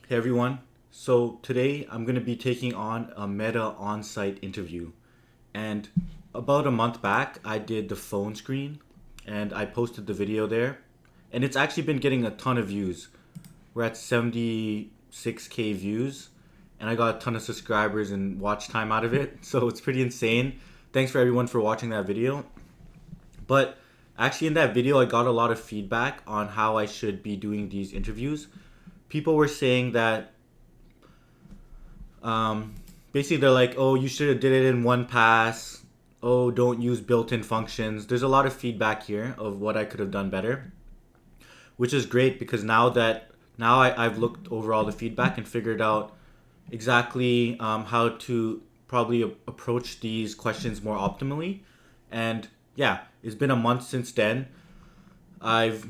Hey everyone. So today I'm going to be taking on a Meta on-site interview. And about a month back, I did the phone screen and I posted the video there. And it's actually been getting a ton of views. We're at 76K views and I got a ton of subscribers and watch time out of it. So it's pretty insane. Thanks for everyone for watching that video. But actually in that video, I got a lot of feedback on how I should be doing these interviews. People were saying that Um, basically, they're like, "Oh, you should have did it in one pass. Oh, don't use built-in functions." There's a lot of feedback here of what I could have done better, which is great because I've looked over all the feedback and figured out exactly how to probably approach these questions more optimally. And yeah, it's been a month since then. I've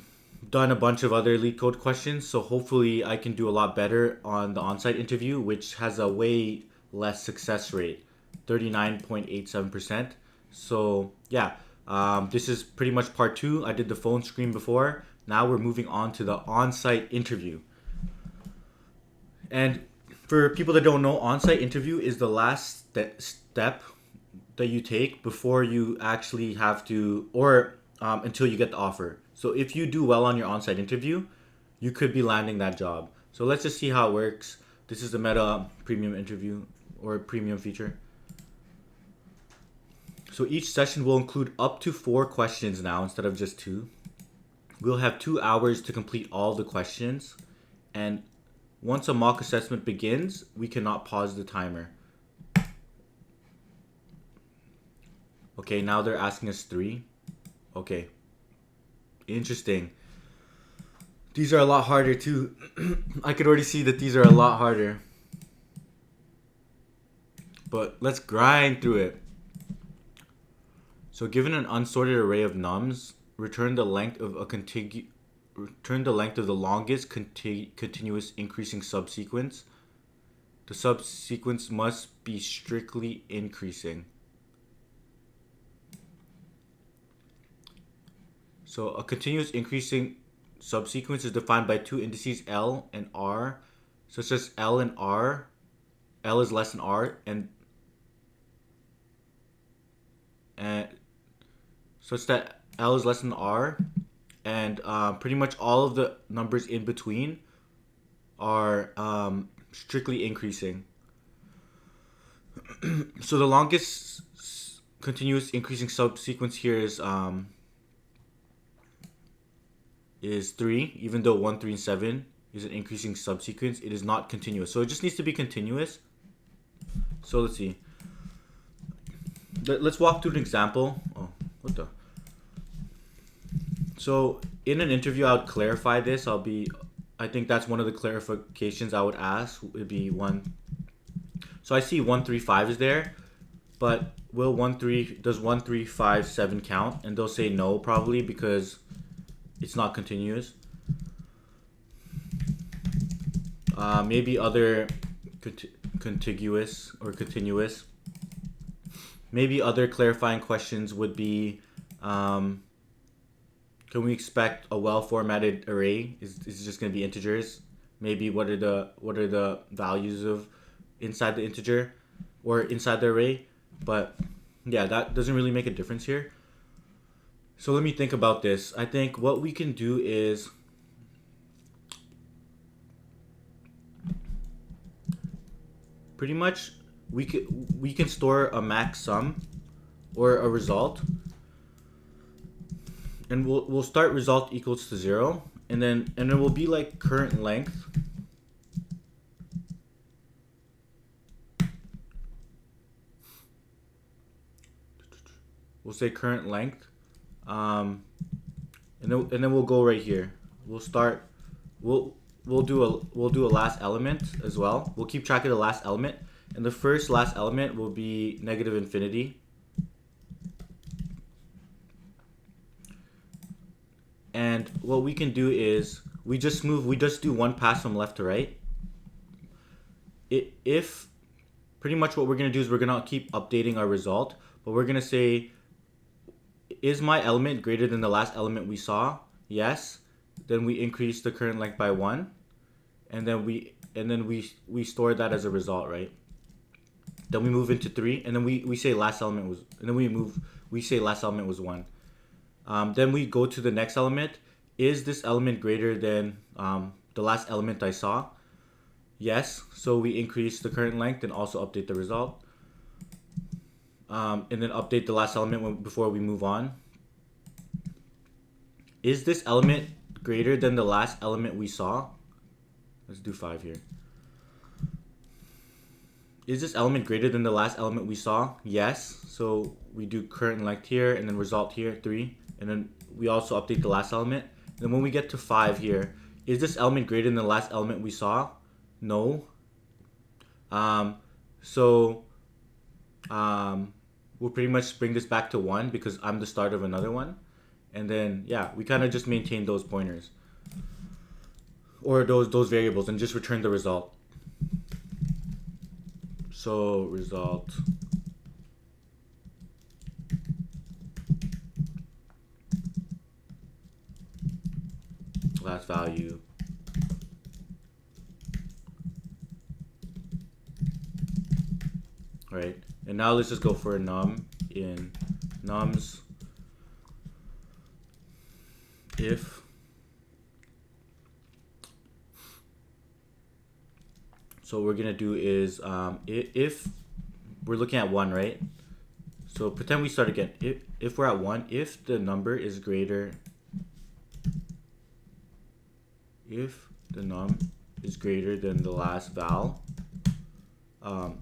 done a bunch of other lead code questions, so hopefully I can do a lot better on the on-site interview, which has a way less success rate, 39.87%. So yeah, this is pretty much part two. I did the phone screen before. Now we're moving on to the on-site interview. And for people that don't know, on-site interview is the last step that you take before you actually have to, or until you get the offer. So if you do well on your on-site interview, you could be landing that job. So let's just see how it works. This is the Meta premium interview or premium feature. So each session will include up to 4 questions now instead of just 2. We'll have 2 hours to complete all the questions. And once a mock assessment begins, we cannot pause the timer. Okay, now they're asking us 3. Okay. Interesting. These are a lot harder too. I could already see that these are a lot harder. But let's grind through it. So given an unsorted array of nums, return the length of the longest continuous increasing subsequence. The subsequence must be strictly increasing. So a continuous increasing subsequence is defined by 2 indices L and R, such as L and R. L is less than R, and such that L is less than R, and pretty much all of the numbers in between are strictly increasing. So the longest continuous increasing subsequence here is 3, even though 1, 3, and 7 is an increasing subsequence. It is not continuous. So it just needs to be continuous. So let's see. Let's walk through an example. Oh, what the? So in an interview, I would clarify this. I think that's one of the clarifications I would ask would be one. So I see 135 is there, but does 1357 count? And they'll say no probably because it's not continuous. Maybe other contiguous or continuous. Maybe other clarifying questions would be, can we expect a well-formatted array? Is it just going to be integers? Maybe what are the values of inside the integer or inside the array? But yeah, that doesn't really make a difference here. So let me think about this. I think what we can do is pretty much we can store a max sum or a result, and we'll start result equals to 0, and then it will be like current length. We'll say current length. And then we'll go right here. We'll do a last element as well. We'll keep track of the last element, and the last element will be negative infinity. And what we can do is we just do one pass from left to right. If pretty much what we're gonna do is we're gonna keep updating our result, but we're gonna say, is my element greater than the last element we saw? Yes. Then we increase the current length by 1. and then we store that as a result, right? Then we move into 3, and then we say last element was, and then we say last element was 1. Then we go to the next element. Is this element greater than the last element I saw? Yes. So we increase the current length and also update the result. And then update the last element before we move on. Is this element greater than the last element we saw? Let's do 5 here. Is this element greater than the last element we saw? Yes. So we do current length here and then result here, 3. And then we also update the last element. And then when we get to 5 here, is this element greater than the last element we saw? No. We'll pretty much bring this back to 1 because I'm the start of another one. And then, yeah, we kind of just maintain those pointers. Or those variables and just return the result. So result last value right, and now let's just go for a num in nums if so what we're gonna do is if we're looking at 1, right? So pretend we start again. If we're at 1, if the number is greater, if the num is greater than the last val,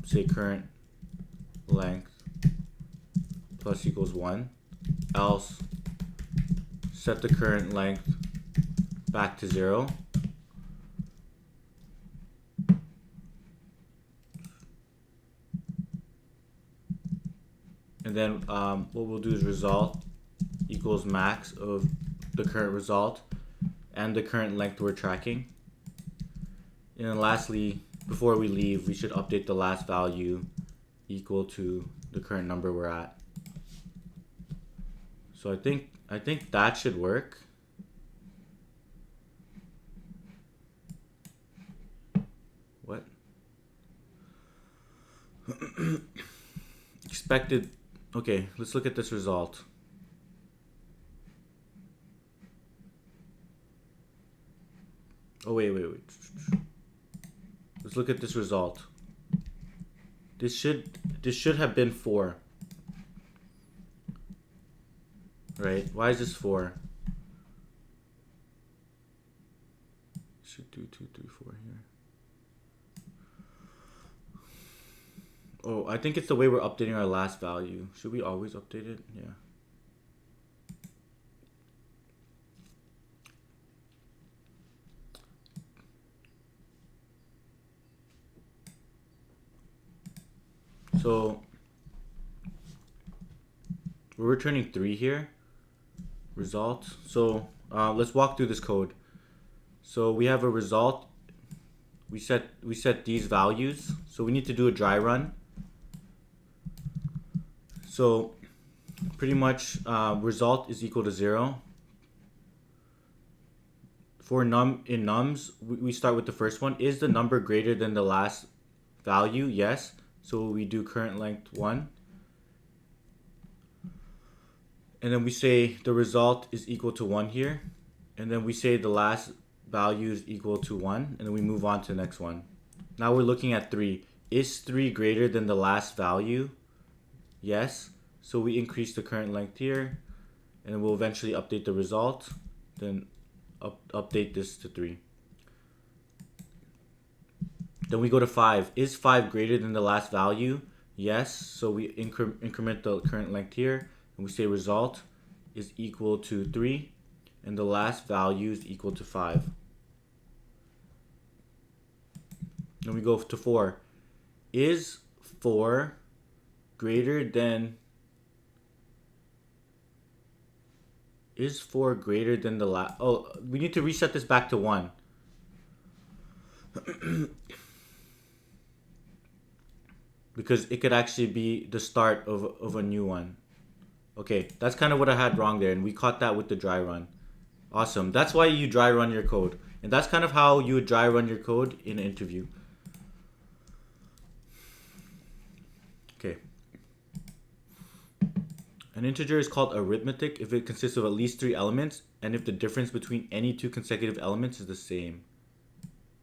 say current length plus equals 1, else set the current length back to 0. And then what we'll do is result equals max of the current result and the current length we're tracking. And then lastly, before we leave, we should update the last value equal to the current number we're at. So I think that should work. What? Expected. Okay, let's look at this result. Oh, wait. Let's look at this result. This should have been 4. Right? Why is this 4? Should do 2, 3, 4 here. Oh, I think it's the way we're updating our last value. Should we always update it? Yeah. So we're returning 3 here. Result. So let's walk through this code. So we have a result. We set these values. So we need to do a dry run. So pretty much result is equal to 0. For in nums, we start with the first one. Is the number greater than the last value? Yes. So we do current length 1. And then we say the result is equal to 1 here. And then we say the last value is equal to 1. And then we move on to the next one. Now we're looking at 3. Is 3 greater than the last value? Yes. So we increase the current length here. And then we'll eventually update the result. Then update this to 3. Then we go to 5. Is 5 greater than the last value? Yes. So we increment the current length here. And we say result is equal to 3. And the last value is equal to 5. Then we go to 4. Is 4 greater than... Is 4 greater than the last... Oh, we need to reset this back to 1. Because it could actually be the start of a new one. Okay, that's kind of what I had wrong there, and we caught that with the dry run. Awesome. That's why you dry run your code. And that's kind of how you would dry run your code in an interview. Okay. An integer is called arithmetic if it consists of at least 3 elements and if the difference between any 2 consecutive elements is the same.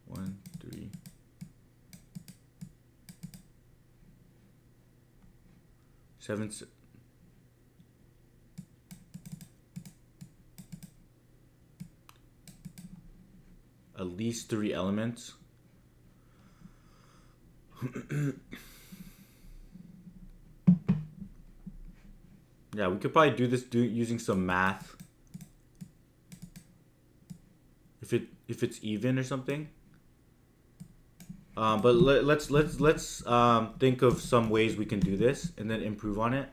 1, 3. Seven. At least 3 elements. Yeah, we could probably do this using some math. If it's even or something. But let's think of some ways we can do this and then improve on it.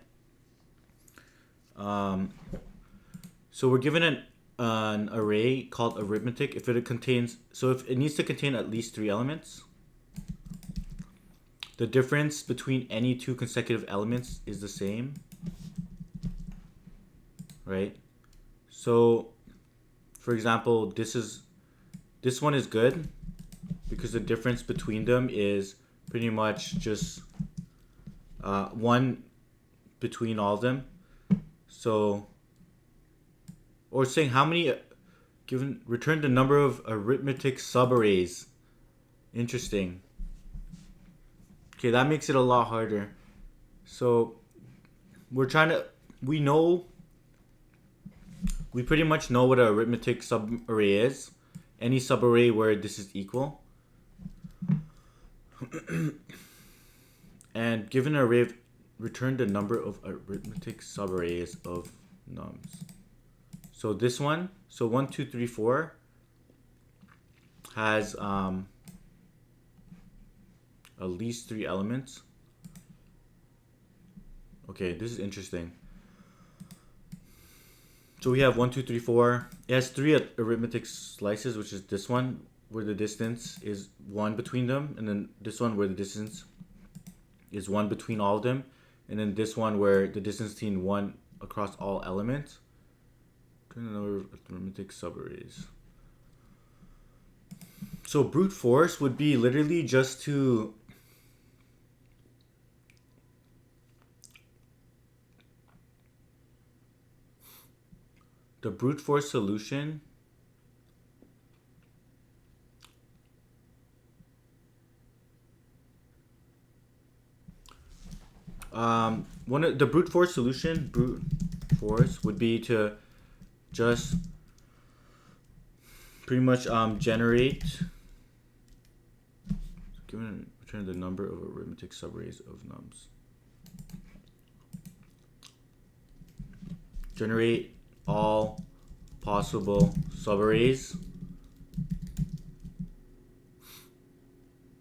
So we're given an array called arithmetic if it contains, so if it needs to contain at least 3 elements. The difference between any 2 consecutive elements is the same, right? So for example, this one is good because the difference between them is pretty much just 1 between all of them. So, or saying how many, return the number of arithmetic subarrays. Interesting. Okay, that makes it a lot harder. So we pretty much know what an arithmetic subarray is. Any subarray where this is equal. And given an array, return the number of arithmetic subarrays of nums. So this one, so 1, 2, 3, 4 has at least 3 elements. Okay, this is interesting. So we have 1, 2, 3, 4. It has 3 arithmetic slices, which is this one, where the distance is 1 between them, and then this one where the distance is 1 between all of them, and then this one where the distance between 1 across all elements. Turn the number of arithmetic subarrays. So brute force would be literally just to the brute force solution one of the brute force would be to just pretty much generate, given return the number of arithmetic subarrays of nums. Generate all possible subarrays.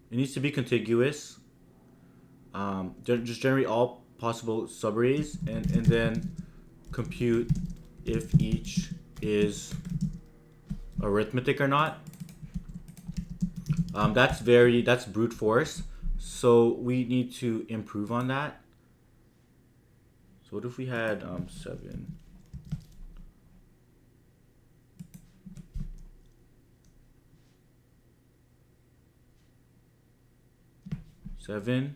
It needs to be contiguous. Just generate all possible subarrays and then compute if each is arithmetic or not. That's brute force. So we need to improve on that. So what if we had 7? Seven,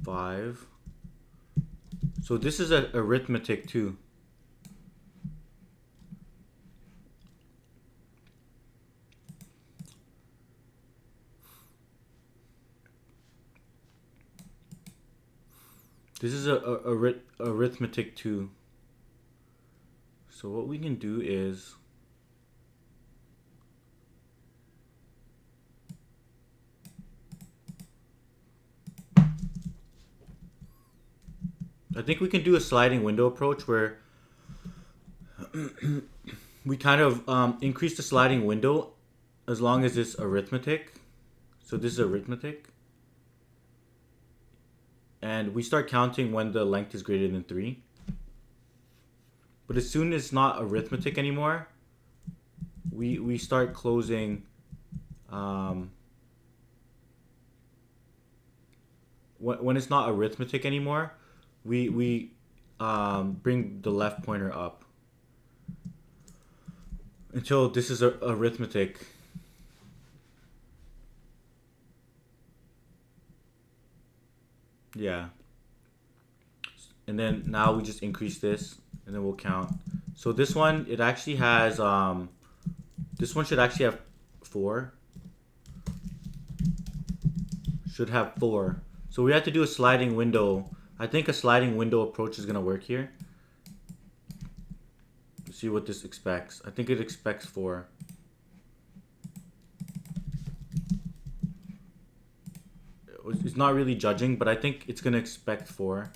5. So this is an arithmetic too. This is a arithmetic too. So what we can do is I think we can do a sliding window approach where we kind of increase the sliding window as long as it's arithmetic. So this is arithmetic. And we start counting when the length is greater than 3. But as soon as it's not arithmetic anymore, we start closing when it's not arithmetic anymore, we bring the left pointer up. until this is a arithmetic. Yeah. And then now we just increase this and then we'll count. So this one, it actually has, this one should actually have 4. Should have 4. So we have to do a sliding window. I think a sliding window approach is going to work here. Let's see what this expects. I think it expects 4. It's not really judging, but I think it's going to expect 4.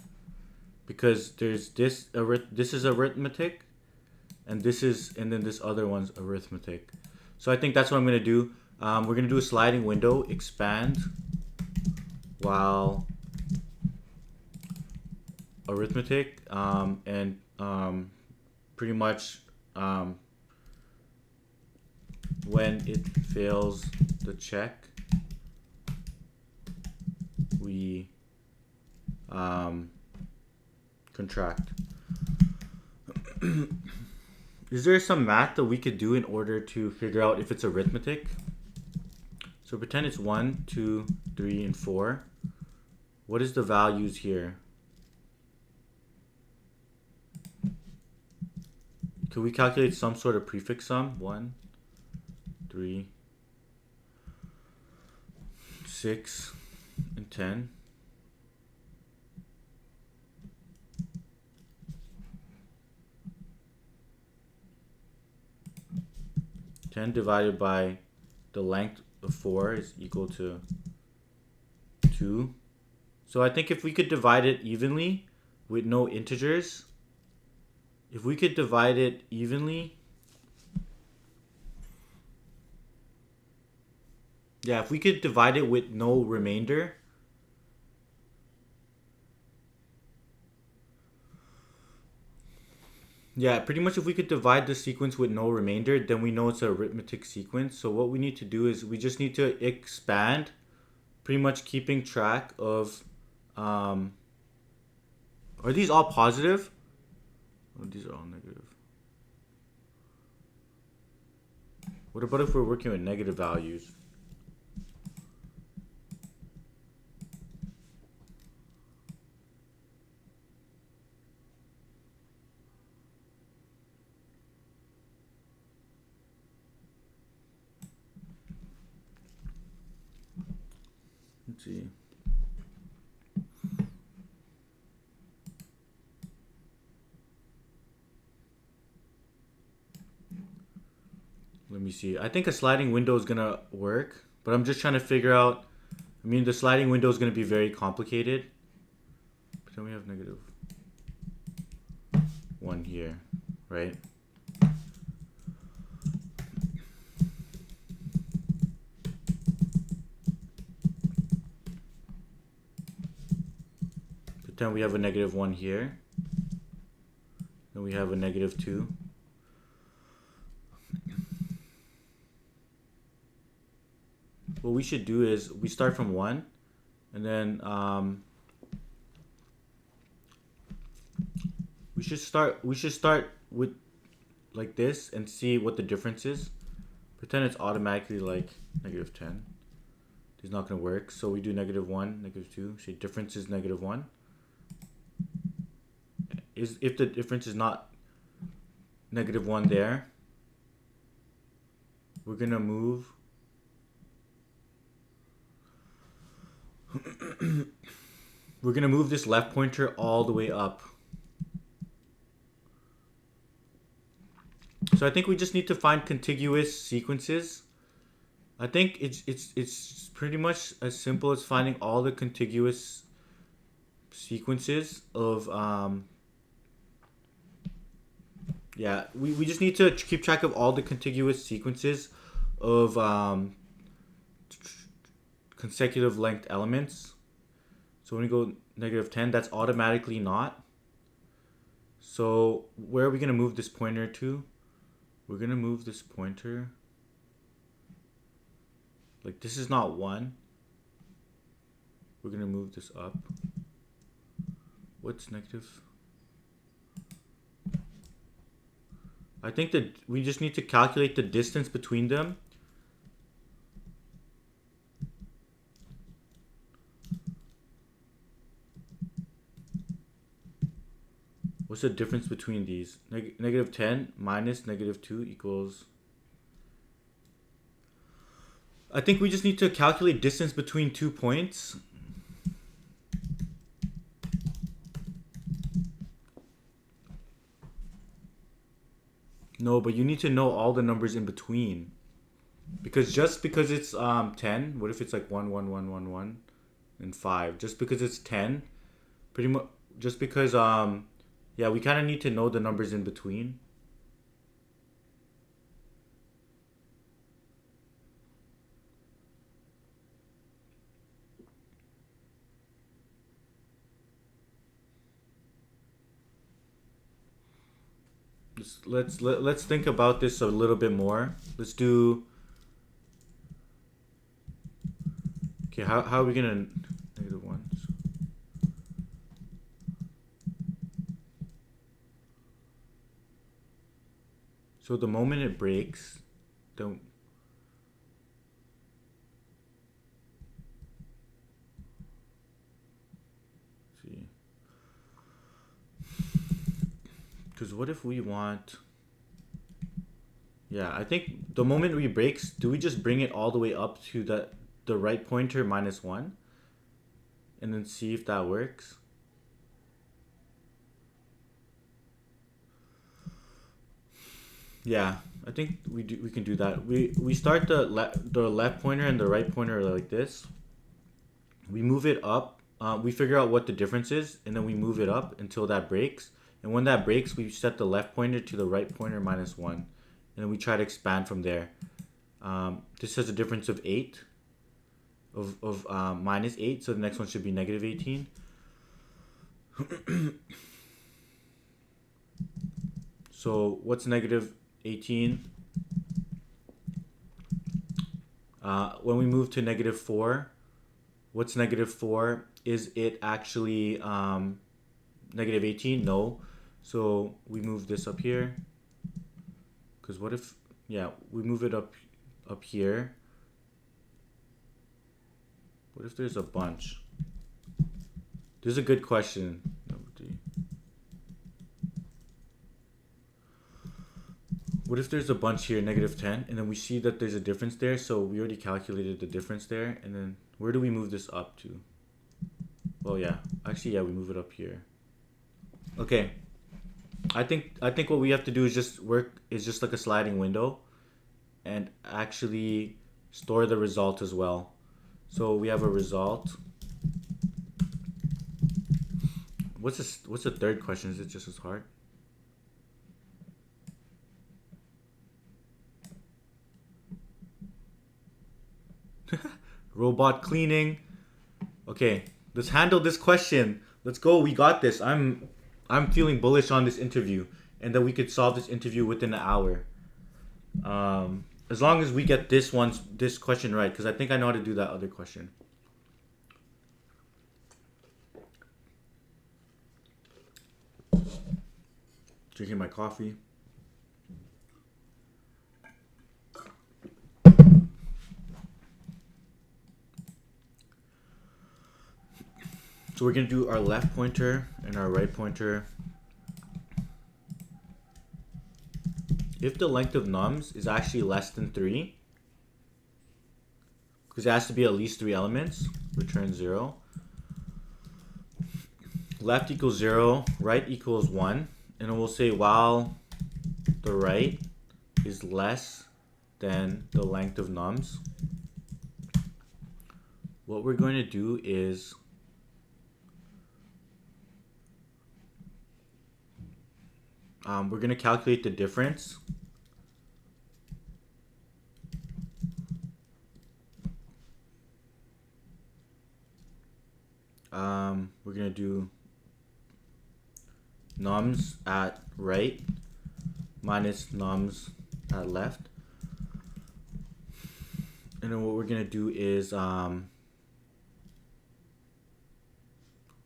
Because there's this is arithmetic, and then this other one's arithmetic. So I think that's what I'm going to do. We're going to do a sliding window, expand, while arithmetic, and pretty much when it fails the check, we contract. Is there some math that we could do in order to figure out if it's arithmetic? So pretend it's 1, 2, 3, and 4. What is the values here? Can we calculate some sort of prefix sum? 1, 3, 6, and 10. 10 divided by the length of 4 is equal to 2. So I think if we could divide it evenly with no integers, if we could divide it evenly, yeah, if we could divide it with no remainder, yeah, pretty much if we could divide the sequence with no remainder, then we know it's an arithmetic sequence. So what we need to do is we just need to expand, pretty much keeping track of, are these all positive? Oh, these are all negative. What about if we're working with negative values? Let's see. Let me see. I think a sliding window is gonna work, but I'm just trying to figure out. I mean, the sliding window is gonna be very complicated. But then we have negative 1 here, right? Pretend we have a negative 1 here. Then we have a negative 2. What we should do is we start from 1, and then we should start with like this and see what the difference is. Pretend it's automatically like negative 10. It's not going to work. So we do negative 1, negative 2. Say difference is negative 1. If the difference is not negative 1 there, we're going to move. We're going to move this left pointer all the way up. So I think we just need to find contiguous sequences. I think it's pretty much as simple as finding all the contiguous sequences of yeah, we just need to keep track of all the contiguous sequences of consecutive length elements. So when we go negative 10, that's automatically not. So where are we going to move this pointer to? We're going to move this pointer. Like this is not 1. We're going to move this up. What's negative? I think that we just need to calculate the distance between them. What's the difference between these? Negative 10 minus negative 2 equals... I think we just need to calculate distance between 2 points. No, but you need to know all the numbers in between. Because just because it's 10, what if it's like 1, 1, 1, 1, 1, and 5? Just because it's 10, pretty much, just because, yeah, we kind of need to know the numbers in between. Let's think about this a little bit more. Let's do... Okay, how are we gonna... Negative 1. So the moment it breaks, don't... See. Because what if we want... Yeah, I think the moment we breaks, do we just bring it all the way up to the right pointer minus 1? And then see if that works? Yeah, I think we can do that. We start the left pointer and the right pointer like this. We move it up. We figure out what the difference is, and then we move it up until that breaks. And when that breaks, we set the left pointer to the right pointer minus 1. And then we try to expand from there. This has a difference of 8. Of minus 8, so the next one should be negative 18. So what's negative 18? When we move to negative 4, what's negative 4? Is it actually negative 18? No. So we move this up here. Because what if, yeah, we move it up here. What if there's a bunch? This is a good question. What if there's a bunch here, negative 10, and then we see that there's a difference there, so we already calculated the difference there, and then where do we move this up to? Well, yeah. Actually, yeah, we move it up here. Okay. I think what we have to do is just like a sliding window and actually store the result as well. So we have a result. What's the third question? Is it just as hard? Robot cleaning. Okay, let's handle this question. Let's go. We got this. I'm feeling bullish on this interview, and that we could solve this interview within an hour. As long as we get this question right, because I think I know how to do that other question. Drinking my coffee. So we're going to do our left pointer and our right pointer. If the length of nums is actually less than 3, because it has to be at least 3 elements, return 0. Left equals 0, right equals 1. And then we'll say while the right is less than the length of nums, what we're going to do is we're going to calculate the difference. We're going to do nums at right minus nums at left. And then what we're going to do is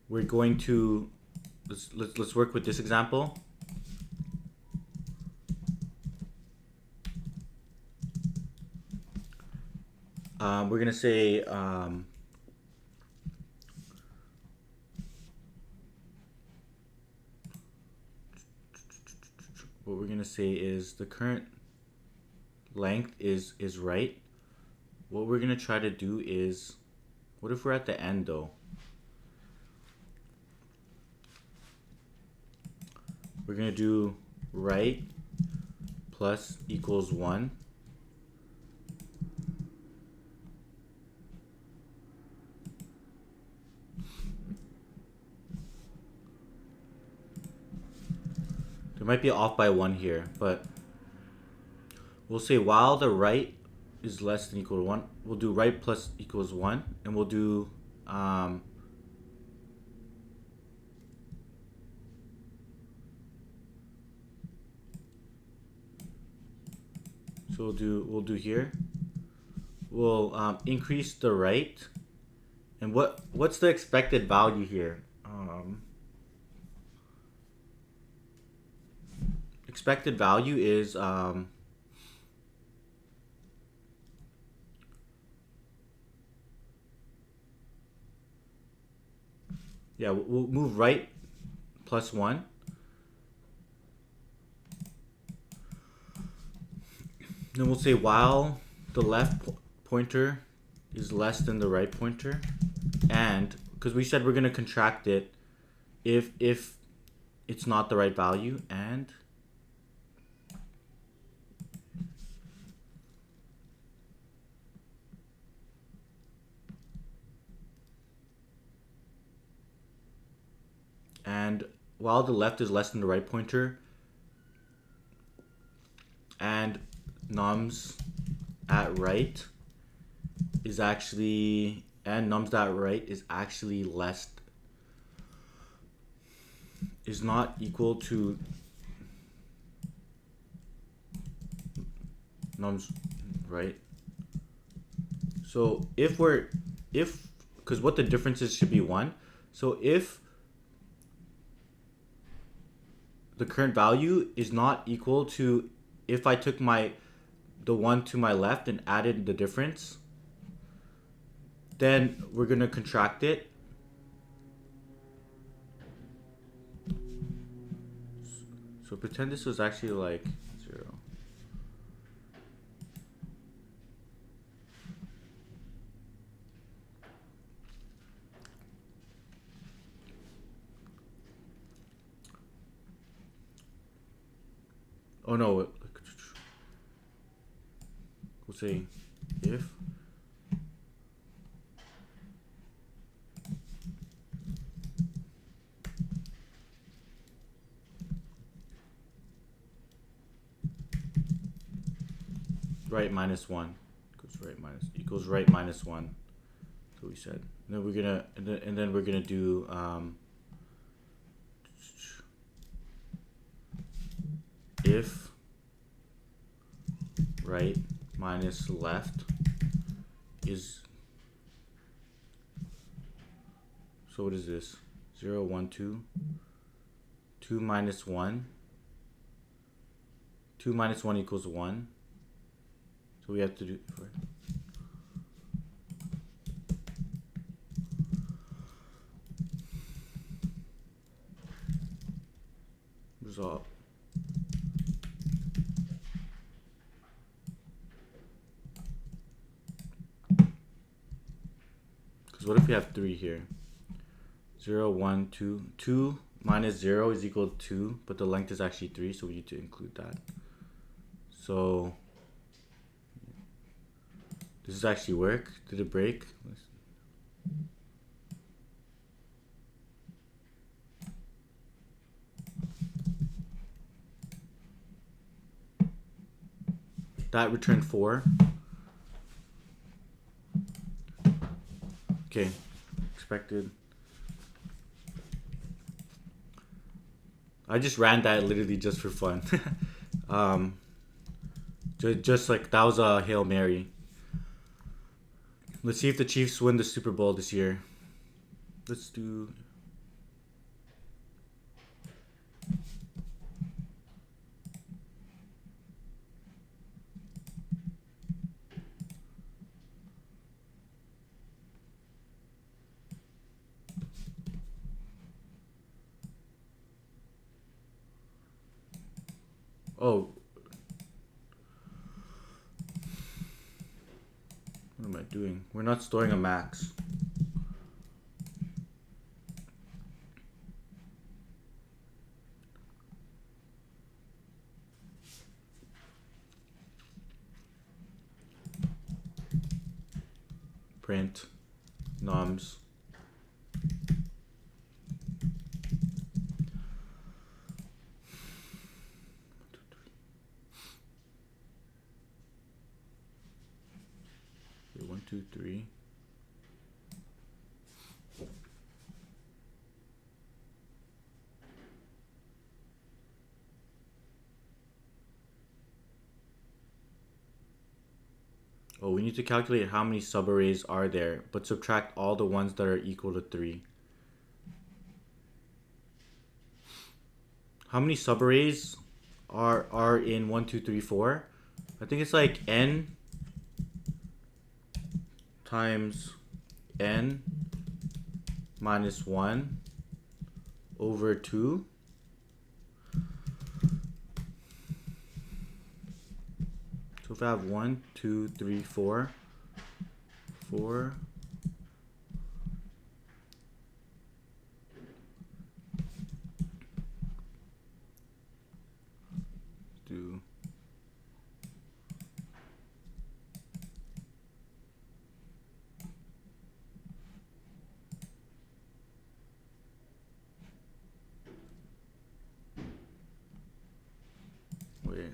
we're going to let's work with this example. we're gonna say what we're gonna say is the current length is right. What we're gonna try to do is, what if we're at the end though? We're gonna do right plus equals 1. There might be off by 1 here, but we'll say while the right is less than equal to 1, we'll do right plus equals 1, and we'll do so we'll do here. We'll increase the right, and what's the expected value here? Expected value is yeah, we'll move right plus 1. Then we'll say while the left pointer is less than the right pointer, and because we said we're going to contract it if it's not the right value, and while the left is less than the right pointer and nums at right is actually less, is not equal to nums right. So if because what the difference is should be 1. So if the current value is not equal to, if I took the one to my left and added the difference, then we're gonna contract it. So pretend this was actually like 0. Oh no, we'll say if right minus 1 equals right minus 1. So we said. And then we're gonna and then we're gonna do if right minus left is, so what is this? 0, 1, 2. 2 minus 1. 2 minus 1 equals 1. So we have to do resolve. Because what if we have 3 here? 0, 1, 2. 2 minus 0 is equal to 2, but the length is actually 3, so we need to include that. So does this actually work? Did it break? That returned 4. Okay, expected. I just ran that literally just for fun. Just like that was a Hail Mary. Let's see if the Chiefs win the Super Bowl this year. Let's do. Oh, what am I doing? We're not storing a max. Print nums. Okay, 1, 2, 3. Oh, we need to calculate how many subarrays are there, but subtract all the ones that are equal to 3. How many subarrays are in 1, 2, 3, 4? I think it's like n times n minus 1 over 2. So if I have 1, 2, 3, 4, 4, do wait.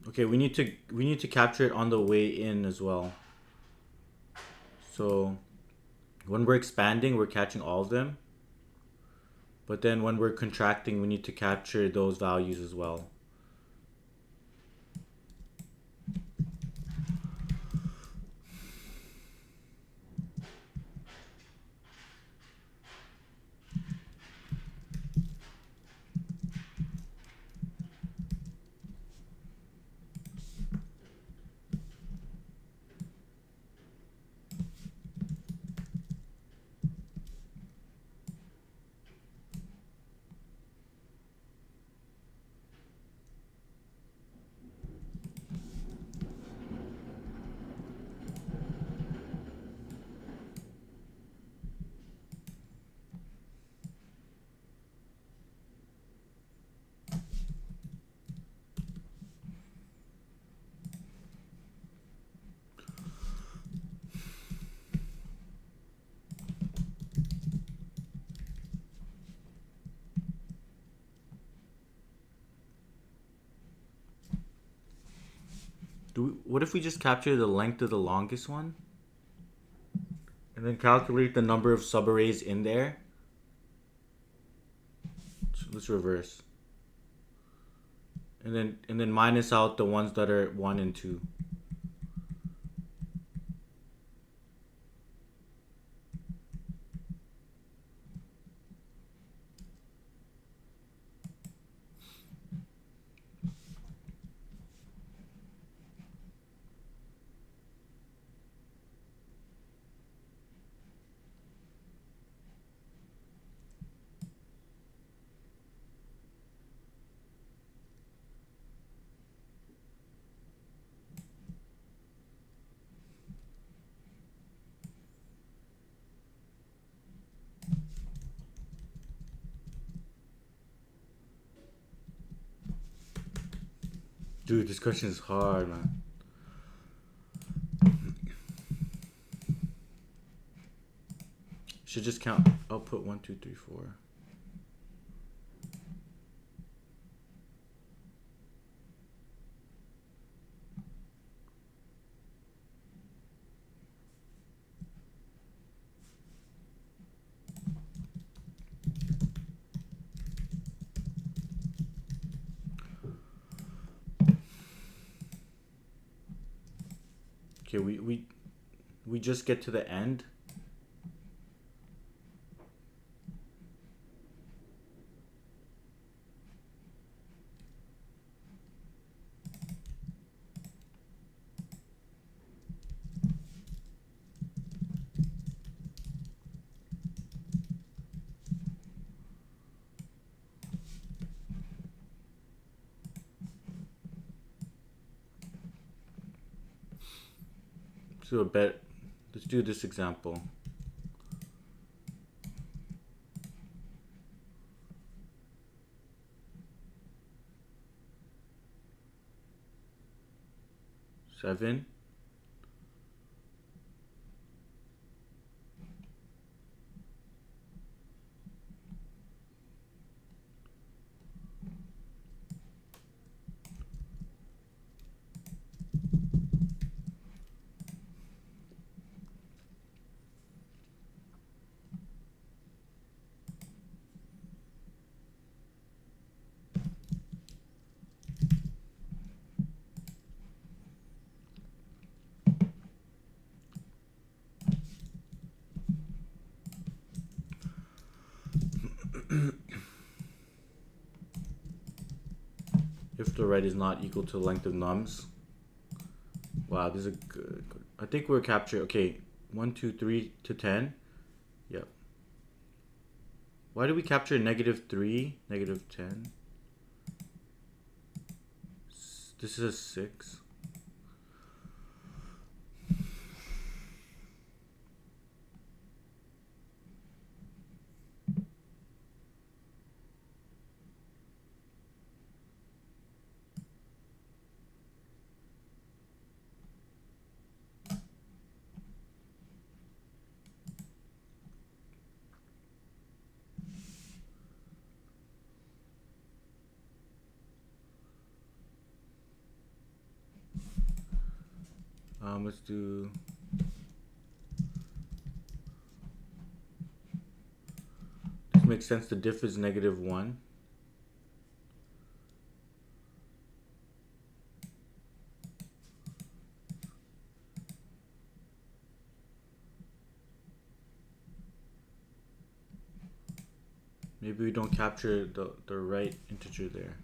Okay, we need to capture it on the way in as well. So when we're expanding, we're catching all of them. But then when we're contracting, we need to capture those values as well. What if we just capture the length of the longest one? And then calculate the number of subarrays in there? So let's reverse. And then minus out the ones that are 1 and 2. Dude, this question is hard, man. Should just count output 1, 2, 3, 4. Okay, we just get to the end. do a bet. Let's do this example. Seven. If the right is not equal to the length of nums. Wow, this is a good. I think we're capturing. Okay, 1, 2, 3 to 10. Yep. Why do we capture -3, -10? This is a 6. Let's do. This makes sense. The diff is -1. Maybe we don't capture the right integer there.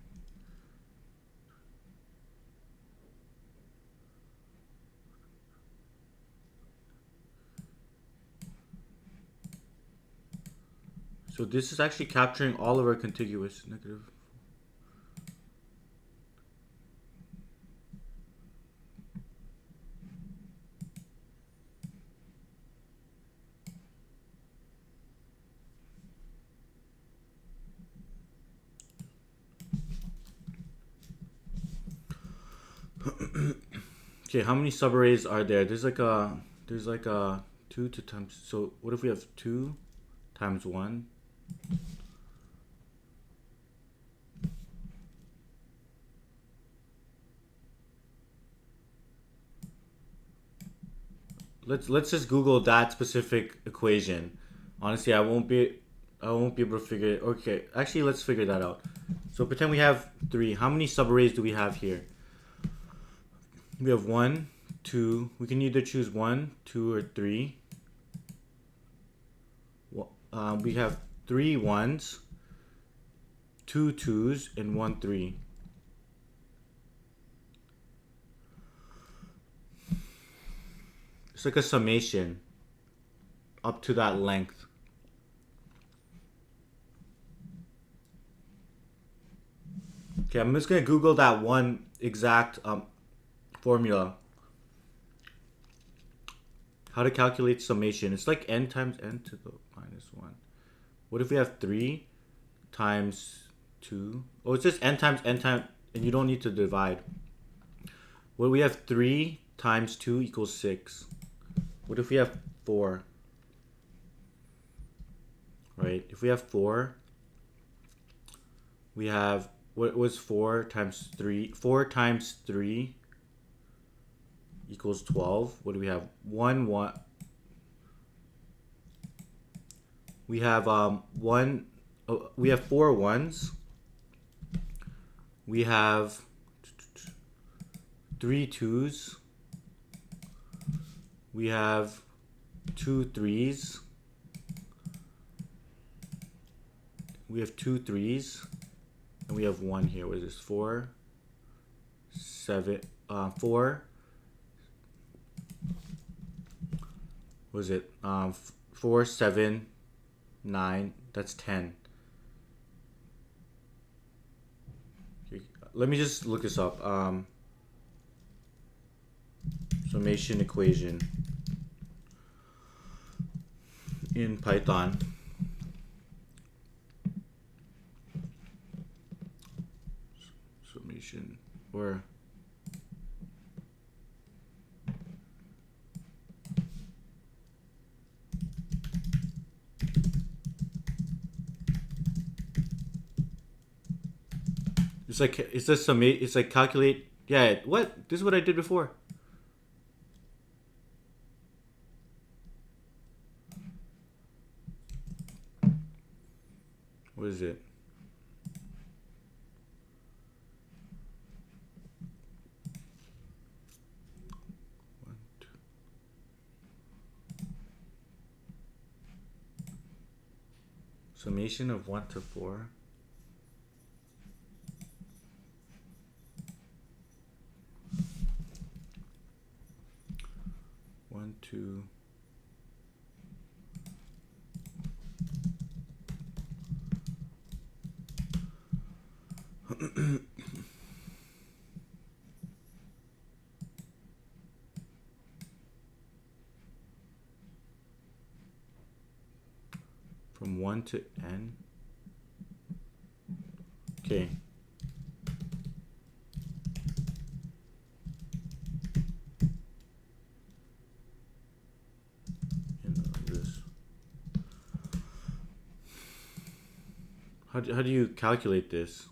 So this is actually capturing all of our contiguous negative. Okay, how many subarrays are there? There's like a 2 to times. So what if we have 2 times 1? Let's just Google that specific equation. Honestly, I won't be able to figure it. Okay, actually, let's figure that out. So pretend we have 3. How many subarrays do we have here? We have 1, 2. We can either choose 1, 2, or 3. We have 3 1s, 2 2s, and 1 3. It's like a summation up to that length. Okay, I'm just gonna Google that one exact formula. How to calculate summation. It's like n times n to the -1. What if we have 3 times 2? Oh, it's just n times, and you don't need to divide. What if we have 3 times 2 equals 6? What if we have 4? Right, if we have 4, we have, what was 4 times 3? 4 times 3 equals 12. What do we have? 1 1. We have we have 4 1s. We have 3 2s. We have 2 3s. We have 2 3s. And we have 1 here. What is this? 4 7 4. What is it? 4 7 9. That's 10. Let me just look this up. summation equation in Python. Summation or it's like calculate. Yeah, what? This is what I did before. What is it? One, two. Summation of 1 to 4. One, two. From 1 to n. Okay. How do you calculate this?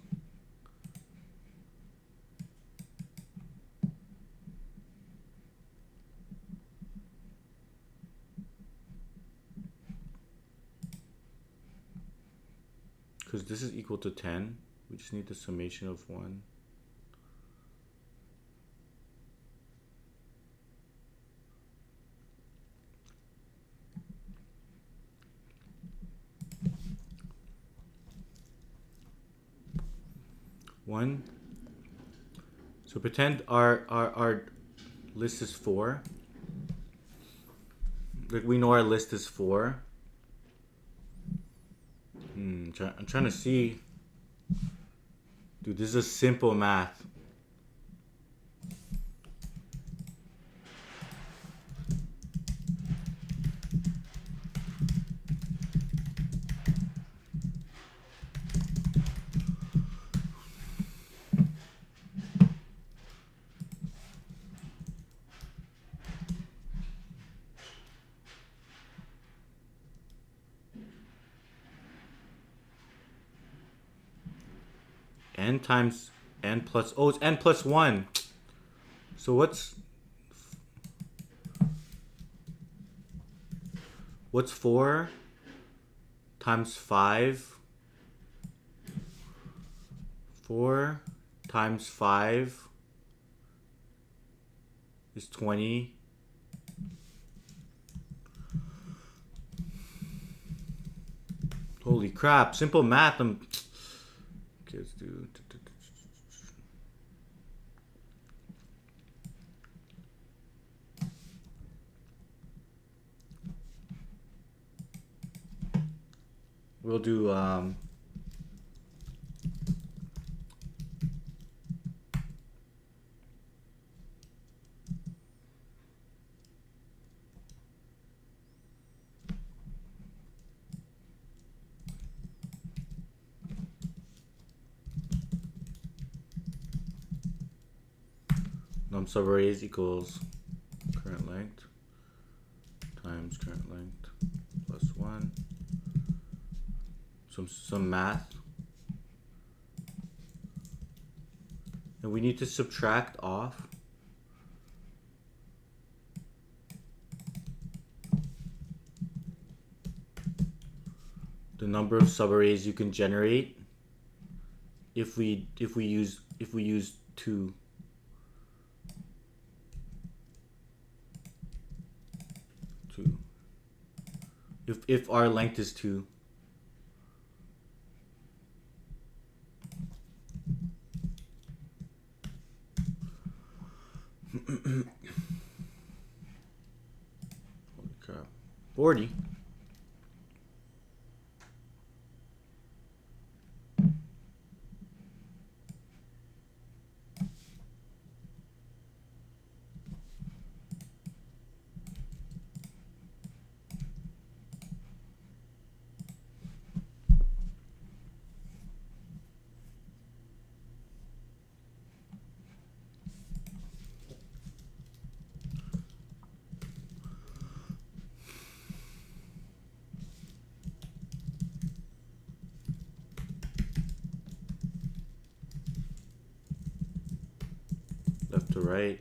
Because this is equal to 10. We just need the summation of 1. One. So pretend our list is 4. Like we know our list is 4. I'm trying to see. Dude, this is simple math. N times n plus, oh, it's n plus 1. So what's 4 times 5? 4 times 5 is 20. Holy crap, simple math. Kids do. We'll do num subarrays equals current length times current length plus 1. Some math. And we need to subtract off the number of subarrays you can generate if we use 2. If our length is 2. Holy crap. 40. to right.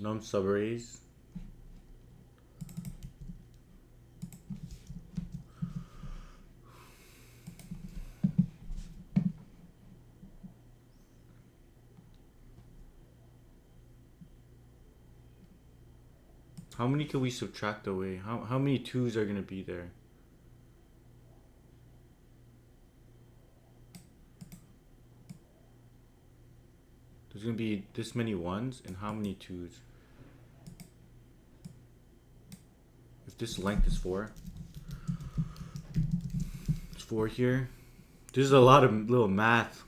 Num subarrays. How many can we subtract away? How many 2s are gonna be there? There's gonna be this many 1s and how many 2s? If this length is 4, it's 4 here. This is a lot of little math.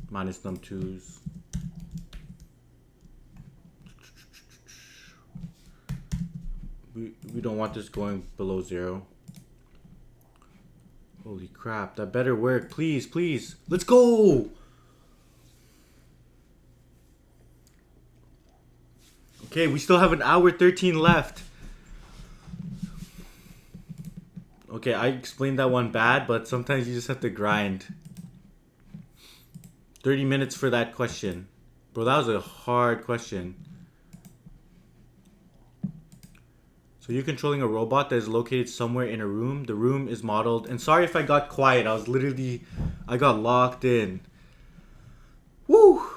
Minus num 2s. We don't want this going below 0. Holy crap, that better work. Please, please. Let's go! Okay, we still have an hour 13 left. Okay, I explained that one bad, but sometimes you just have to grind. 30 minutes for that question. Bro, that was a hard question. So you're controlling a robot that is located somewhere in a room. The room is modeled. And sorry if I got quiet. I got locked in. Woo!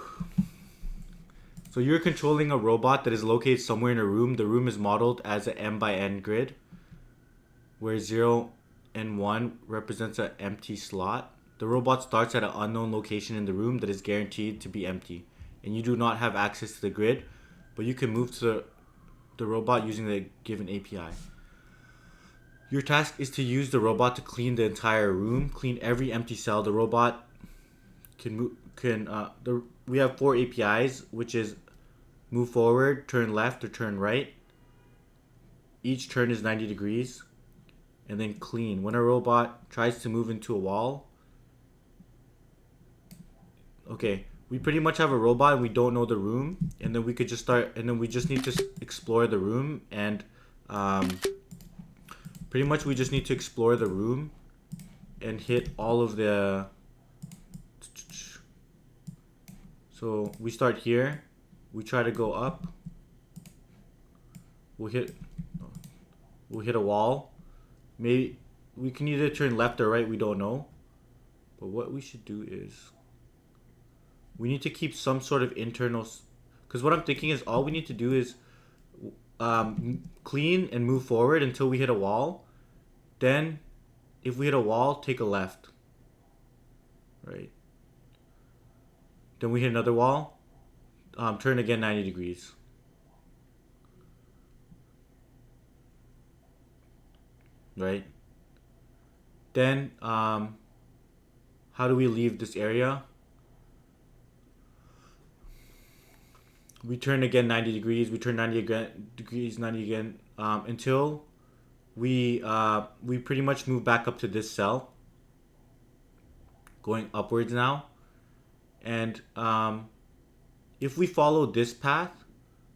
So you're controlling a robot that is located somewhere in a room. The room is modeled as an M by N grid, where 0 and 1 represents an empty slot. The robot starts at an unknown location in the room that is guaranteed to be empty, and you do not have access to the grid, but you can move to the robot using the given API. Your task is to use the robot to clean the entire room, clean every empty cell. The robot we have 4 APIs, which is move forward, turn left, or turn right. Each turn is 90 degrees. And then clean. When a robot tries to move into a wall, okay, we pretty much have a robot and we don't know the room, and then we could just start, and then we just need to explore the room, and pretty much we just need to explore the room and hit all of the, so we start here, we try to go up, we'll hit a wall. Maybe we can either turn left or right, we don't know, but what we should do is we need to keep some sort of internal, because what I'm thinking is all we need to do is clean and move forward until we hit a wall. Then if we hit a wall, take a left, right? Then we hit another wall, turn again 90 degrees. Right? Then how do we leave this area? We turn again 90 degrees, we turn 90 again, until we pretty much move back up to this cell, going upwards now. And if we follow this path,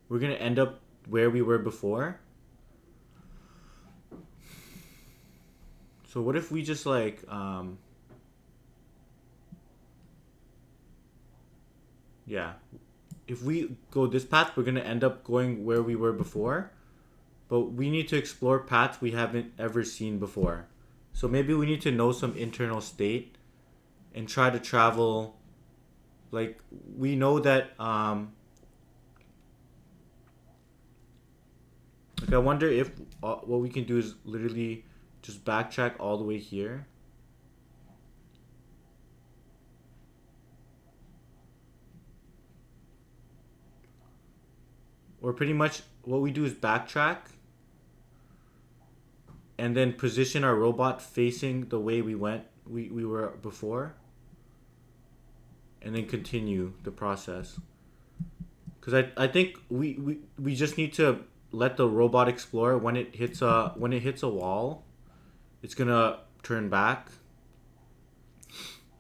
we're gonna end up where we were before. So what if we just like yeah, if we go this path, we're gonna end up going where we were before, but we need to explore paths we haven't ever seen before. So maybe we need to know some internal state and try to travel. Like we know that like I wonder if what we can do is literally just backtrack all the way here. Or pretty much what we do is backtrack and then position our robot facing the way we were before, and then continue the process. Because I think we just need to let the robot explore. When it hits a wall, it's gonna turn back.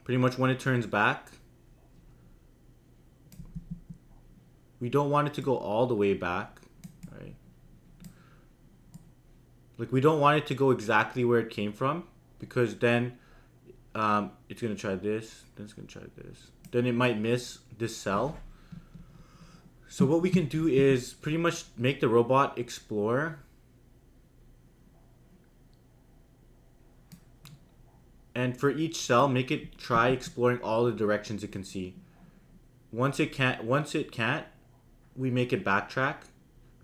Pretty much when it turns back, we don't want it to go all the way back, right? Like we don't want it to go exactly where it came from, because then it's gonna try this, then it's gonna try this, then it might miss this cell. So what we can do is pretty much make the robot explore, and for each cell, make it try exploring all the directions it can see. Once it can't, we make it backtrack.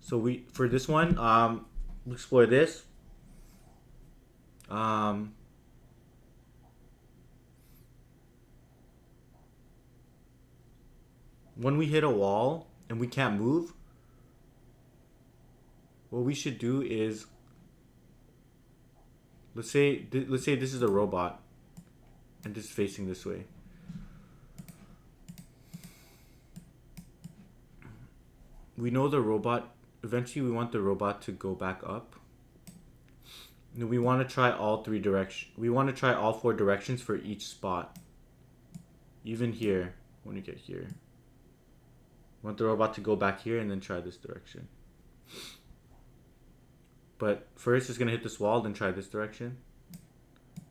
So we for this one, explore this. Um, when we hit a wall and we can't move, what we should do is let's say this is a robot and it's facing this way. We know the robot, eventually we want the robot to go back up. And we want to try all three directions. We want to try all four directions for each spot. Even here, when you get here. We want the robot to go back here and then try this direction. But first it's going to hit this wall, then try this direction.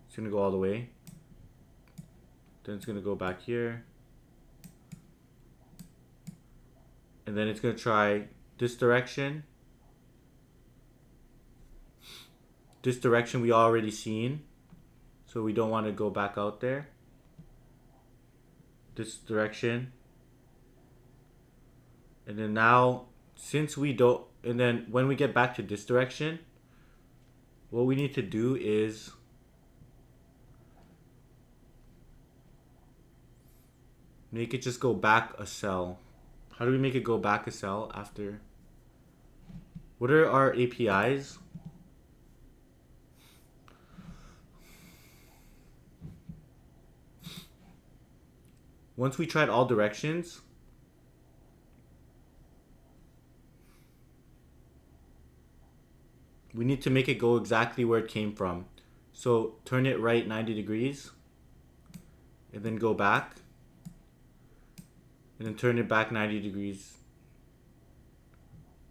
It's going to go all the way. Then it's going to go back here. And then it's going to try this direction. This direction we already seen, so we don't want to go back out there. This direction. And then now, since we don't, and then when we get back to this direction, what we need to do is make it just go back a cell. How do we make it go back a cell after? What are our APIs? Once we tried all directions, we need to make it go exactly where it came from. So turn it right 90 degrees, and then go back, and then turn it back 90 degrees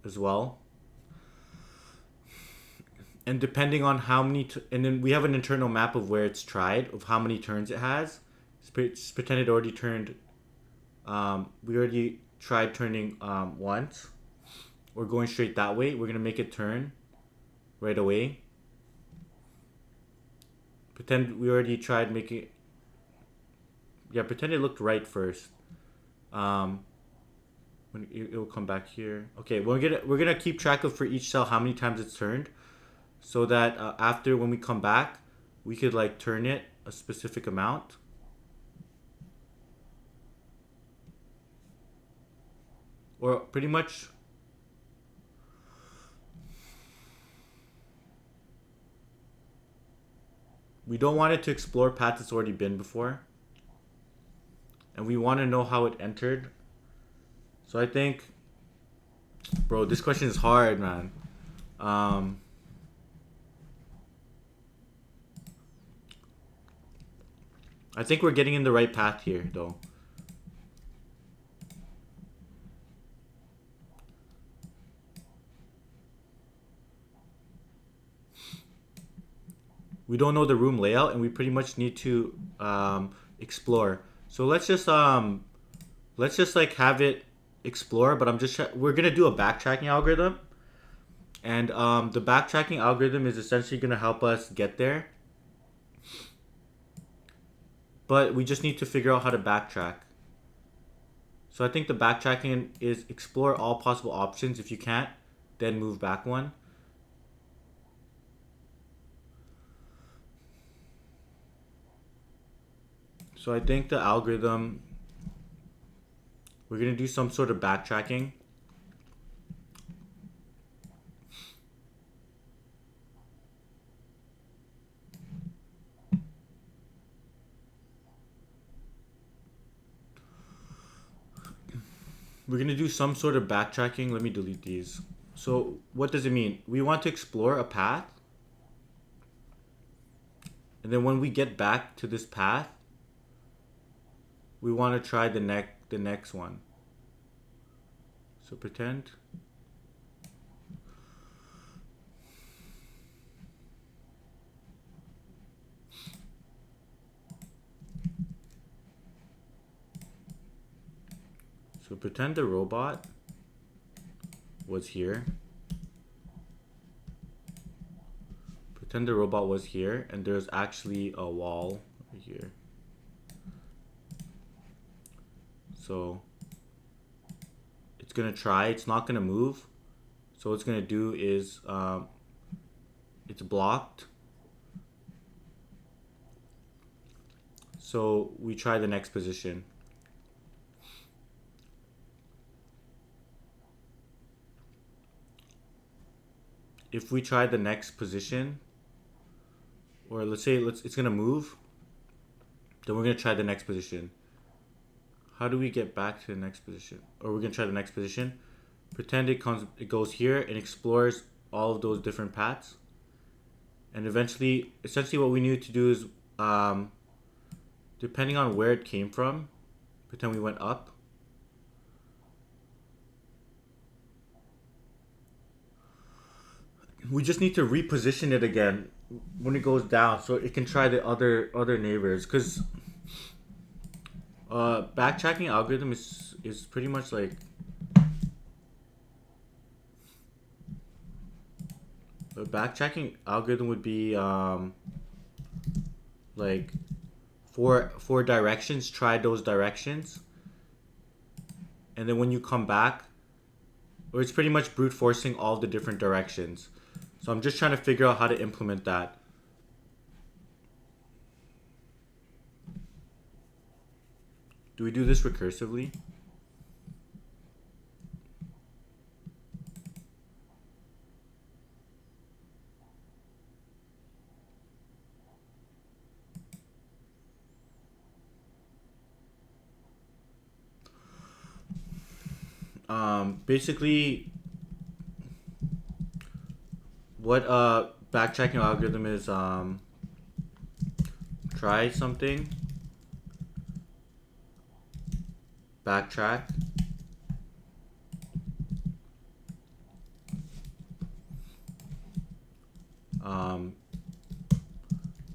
as well. And depending on how many, and then we have an internal map of where it's tried, of how many turns it has. Just pretend it already turned, we already tried turning once. We're going straight that way. We're going to make it turn right away. Pretend we already tried making it, yeah, pretend it looked right first. When it'll come back here. Okay, we're gonna keep track of for each cell how many times it's turned, so that after when we come back, we could like turn it a specific amount. Or pretty much we don't want it to explore paths it's already been before. And we want to know how it entered. So I think, bro, this question is hard, man. I think we're getting in the right path here, though. we don't know the room layout, and we pretty much need to explore. So let's just like have it explore. But we're gonna do a backtracking algorithm, and the backtracking algorithm is essentially gonna help us get there. But we just need to figure out how to backtrack. So I think the backtracking is explore all possible options. If you can't, then move back one. So I think the algorithm, we're going to do some sort of backtracking. We're going to do some sort of backtracking. Let me delete these. So what does it mean? We want to explore a path. And then when we get back to this path, we want to try the next one. So pretend. So pretend the robot was here. Pretend the robot was here, and there's actually a wall right here. So it's gonna try. It's not gonna move. So what it's gonna do is it's blocked. So we try the next position. If we try the next position, or let's say it's gonna move, then we're gonna try the next position. How do we get back to the next position? Or we're gonna try the next position. Pretend it goes here and explores all of those different paths. And eventually, essentially what we need to do is, depending on where it came from, pretend we went up. We just need to reposition it again when it goes down, so it can try the other neighbors. Because backtracking algorithm is pretty much like a backtracking algorithm would be like four directions. Try those directions, and then when you come back, or it's pretty much brute forcing all the different directions. So I'm just trying to figure out how to implement that. Do we do this recursively? Basically, what backtracking algorithm is, try something, backtrack,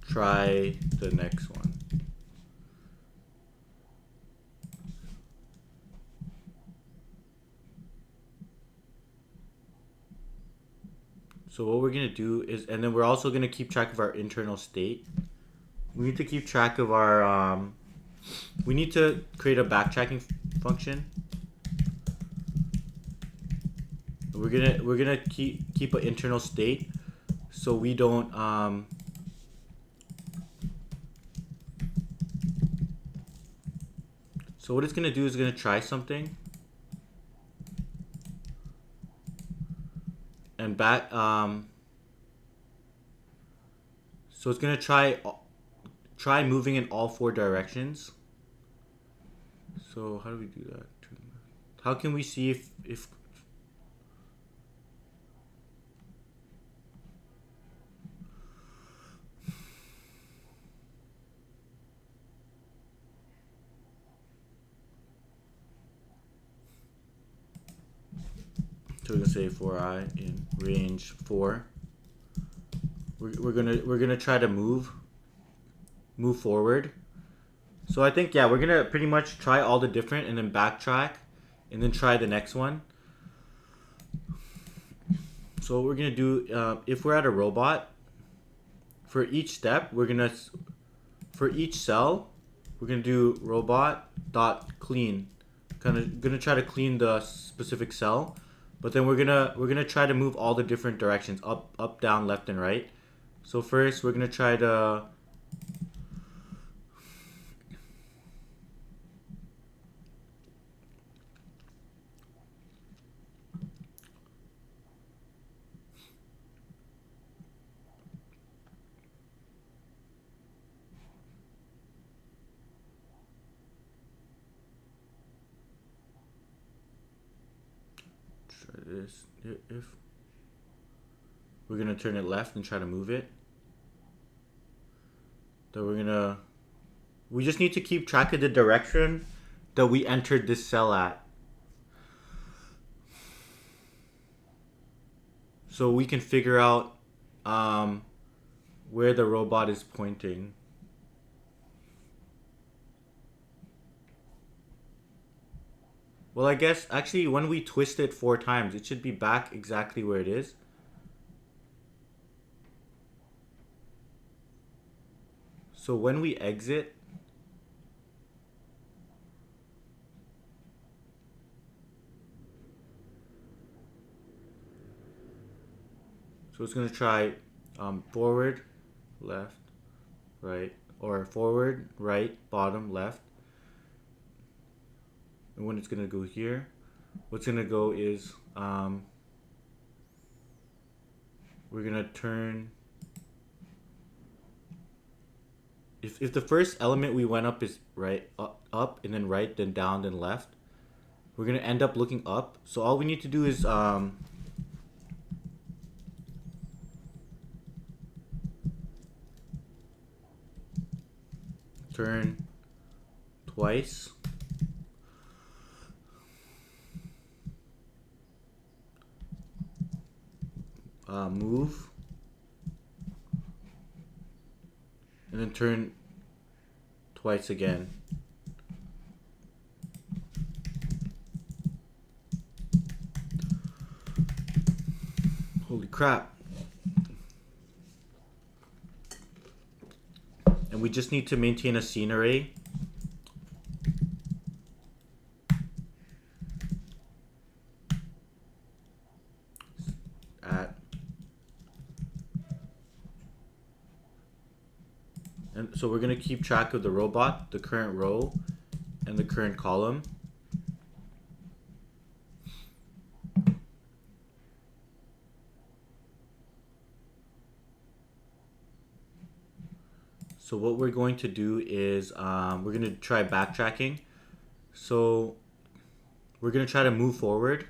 try the next one. So what we're gonna do is, and then we're also gonna keep track of our internal state. We need to keep track of our, we need to create a backtracking function. We're gonna keep an internal state, so we don't so what it's gonna do is gonna try something, and back so it's gonna try moving in all four directions. So how do we do that? How can we see if so we're gonna say for I in range 4, we're gonna try to move forward. So I think, yeah, we're gonna pretty much try all the different and then backtrack and then try the next one. So what we're gonna do, if we're at a robot, for each step for each cell we're gonna do robot dot clean, kind of gonna try to clean the specific cell, but then we're gonna try to move all the different directions, up, down, left, and right. So first we're gonna try to try this. If we're gonna turn it left and try to move it, then we just need to keep track of the direction that we entered this cell at, so we can figure out where the robot is pointing. Well, I guess actually when we twist it 4 times, it should be back exactly where it is. So when we exit, so it's gonna try forward, left, right, or forward, right, bottom, left. And when it's gonna go here, what's gonna go is we're gonna turn. If the first element we went up is right, up and then right, then down, then left, we're gonna end up looking up. So all we need to do is turn twice, move, and then turn twice again. Holy crap. And we just need to maintain a scene array. And so we're going to keep track of the robot, the current row, and the current column. So what we're going to do is we're going to try backtracking. So we're going to try to move forward.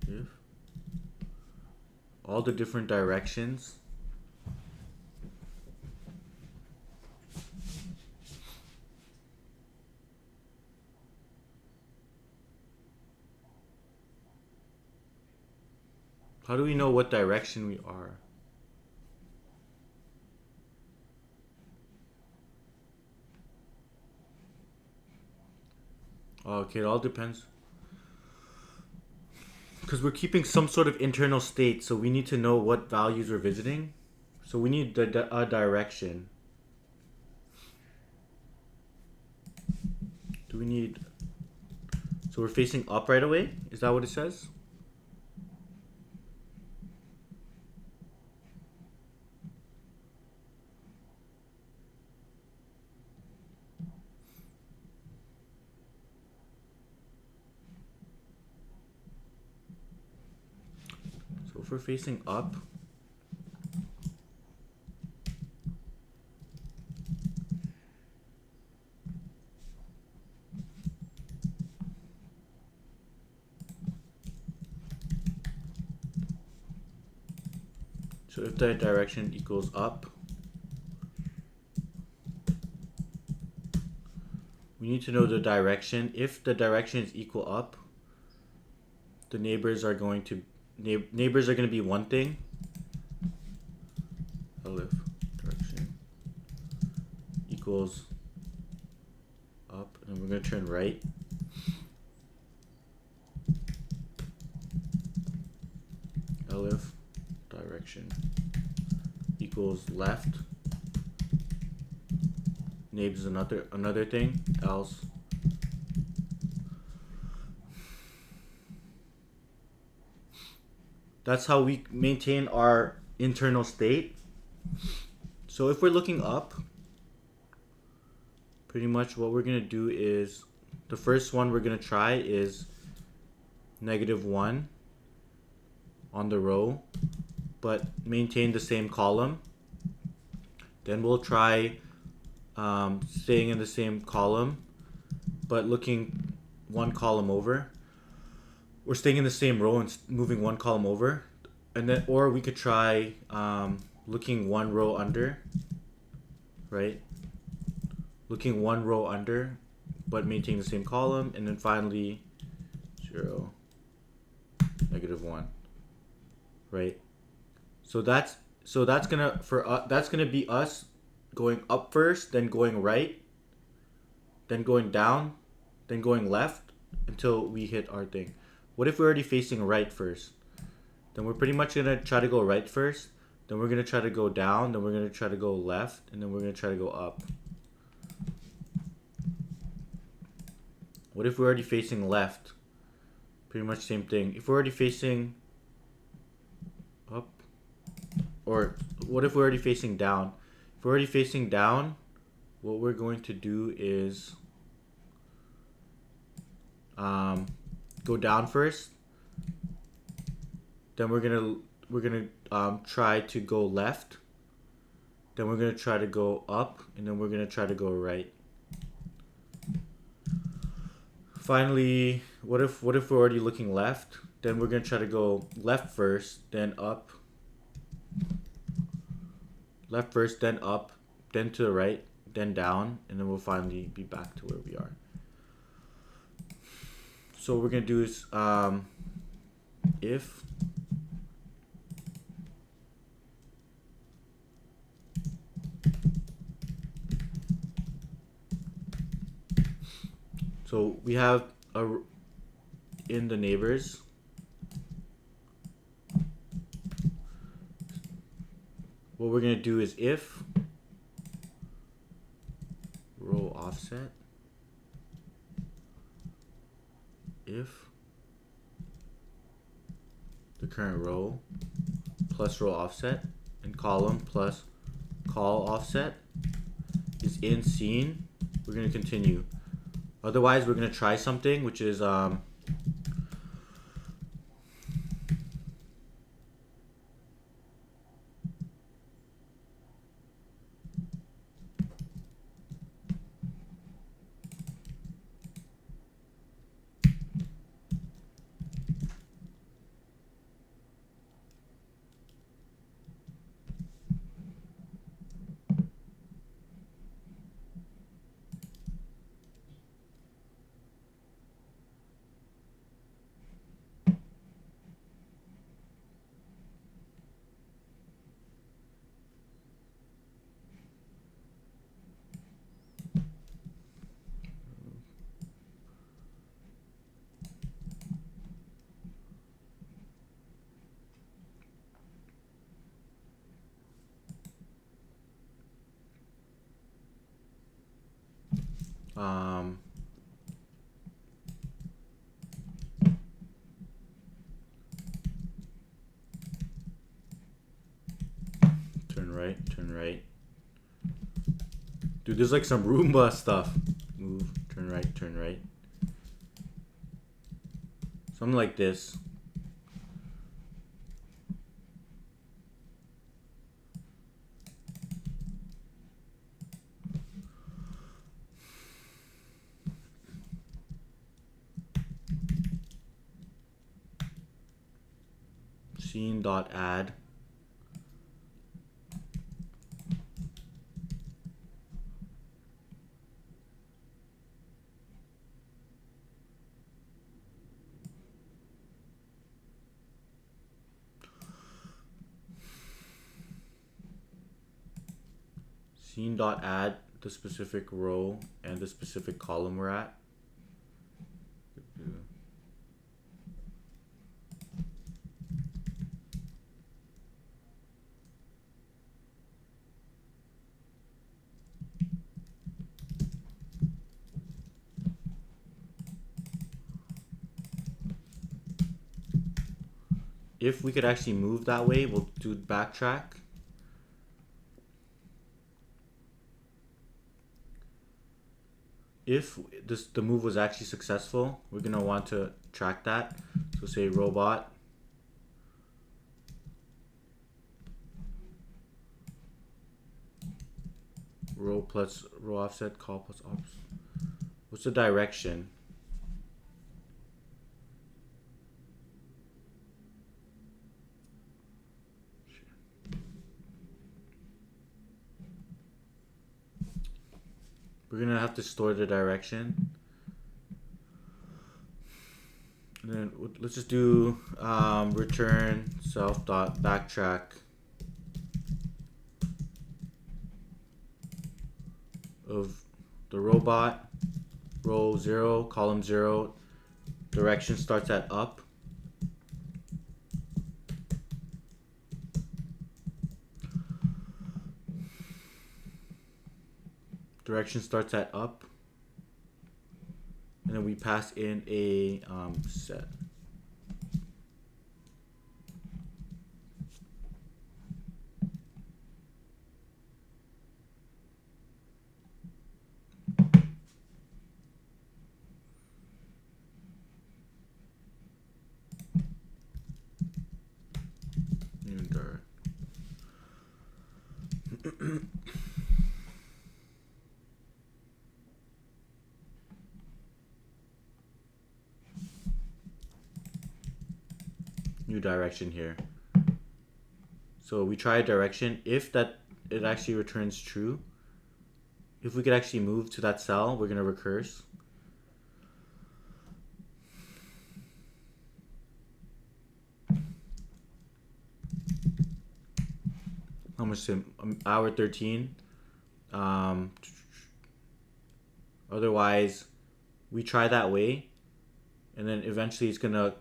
If all the different directions. How do we know what direction we are? Okay, it all depends. Because we're keeping some sort of internal state, so we need to know what values we're visiting. So we need a direction. Do we need... So we're facing up right away? Is that what it says? So if we're facing up, so if the direction equals up, we need to know the direction. If the direction is equal up, the neighbors are going to be one thing. Aleph direction equals up, and we're going to turn right. Aleph direction equals left. Nabes is another thing. Else. That's how we maintain our internal state. So if we're looking up, pretty much what we're going to do is, the first one we're going to try is -1 on the row, but maintain the same column. Then we'll try staying in the same column, but looking one column over. We're staying in the same row and moving one column over, and then, or we could try looking one row under, right? Looking one row under, but maintaining the same column, and then finally 0, -1, right? So that's gonna be us going up first, then going right, then going down, then going left until we hit our thing. What if we're already facing right first? Then we're pretty much gonna try to go right first, then we're gonna try to go down, then we're gonna try to go left, and then we're gonna try to go up. What if we're already facing left? Pretty much same thing. If we're already facing up, or what if we're already facing down? If we're already facing down, what we're going to do is go down first. Then we're gonna try to go left. Then we're gonna try to go up, and then we're gonna try to go right. Finally, what if we're already looking left? Then we're gonna try to go left first, then up. Left first, then up, then to the right, then down, and then we'll finally be back to where we are. So what we're gonna do is if so we have in the neighbors, what we're gonna do is if row offset, if the current row plus row offset and column plus call offset is in scene, we're gonna continue. Otherwise, we're gonna try something which is turn right. Dude, there's like some Roomba stuff. Move, turn right. Something like this. Scene.add. scene.add the specific row and the specific column we're at. If we could actually move that way, we'll do backtrack. If the move was actually successful, we're gonna want to track that. So say robot row plus row offset call plus ops. What's the direction? We're gonna have to store the direction. And then let's just do return self dot backtrack of the robot row 0 column 0 direction starts at up. Direction starts at up, and then we pass in a set. New direction here. So we try a direction. If that it actually returns true, if we could actually move to that cell, we're gonna recurse. How much to hour 13? Otherwise, we try that way, and then eventually it's gonna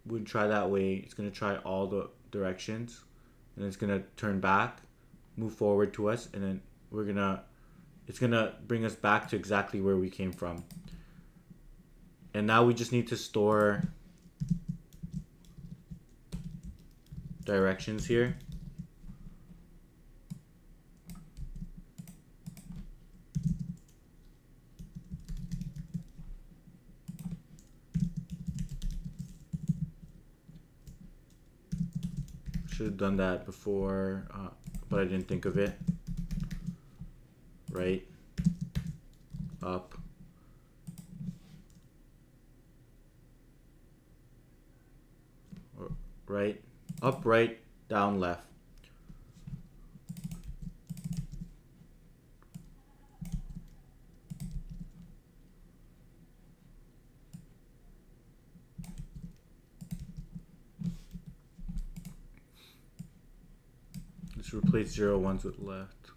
we try that way. It's gonna try all the directions, and it's gonna turn back, move forward to us, and then it's gonna bring us back to exactly where we came from. And now we just need to store directions here. Should have done that before, but I didn't think of it. Right, up, right, up, right, down, left. Let's replace 0 ones with left.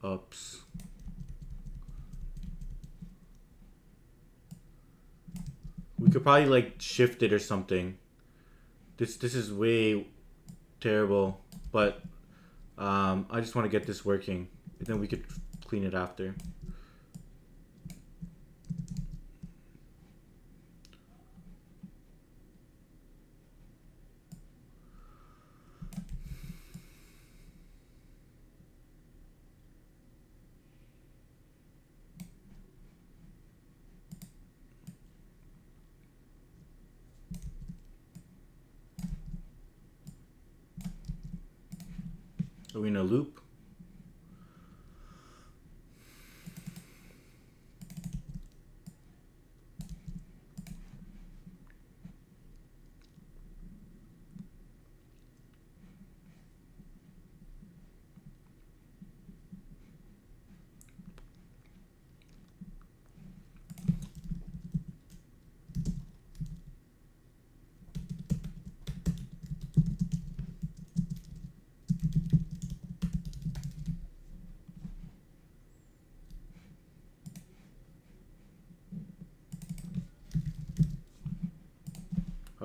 Ups. We could probably like shift it or something. This is way terrible, but I just want to get this working, and then we could clean it after. Are we in a loop?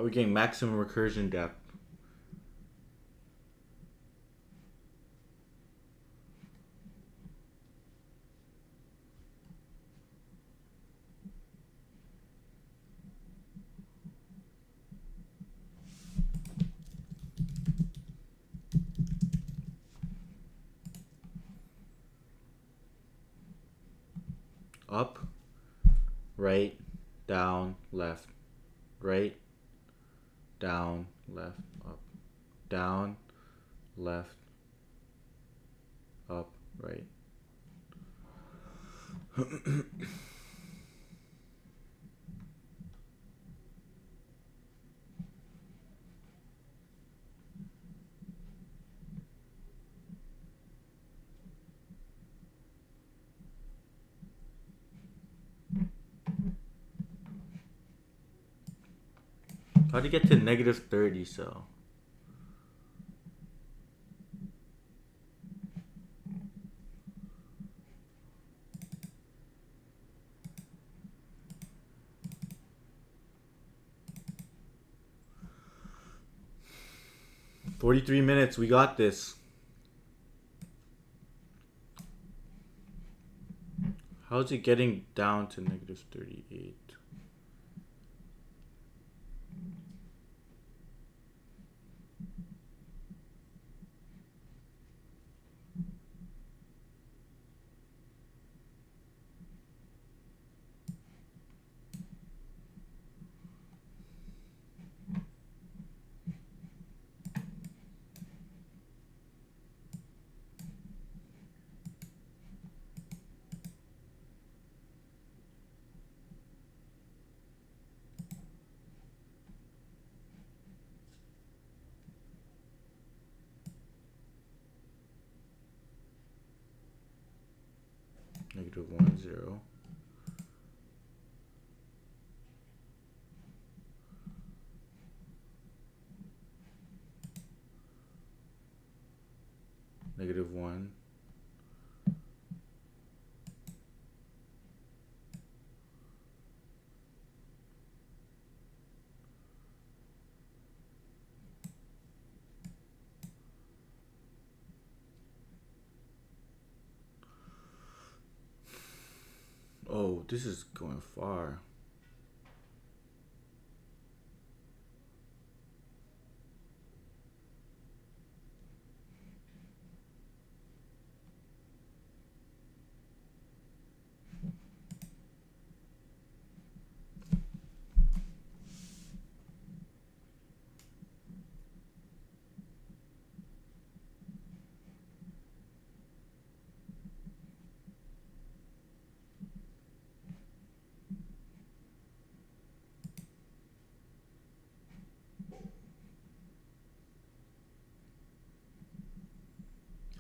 Are we getting maximum recursion depth? Up, right, down, left, right, down, left, up, down, left, up, right. How do you get to negative 30, so? $43, we got this. How's it getting down to negative 38? Negative 1, 0. Negative 1. Oh, this is going far.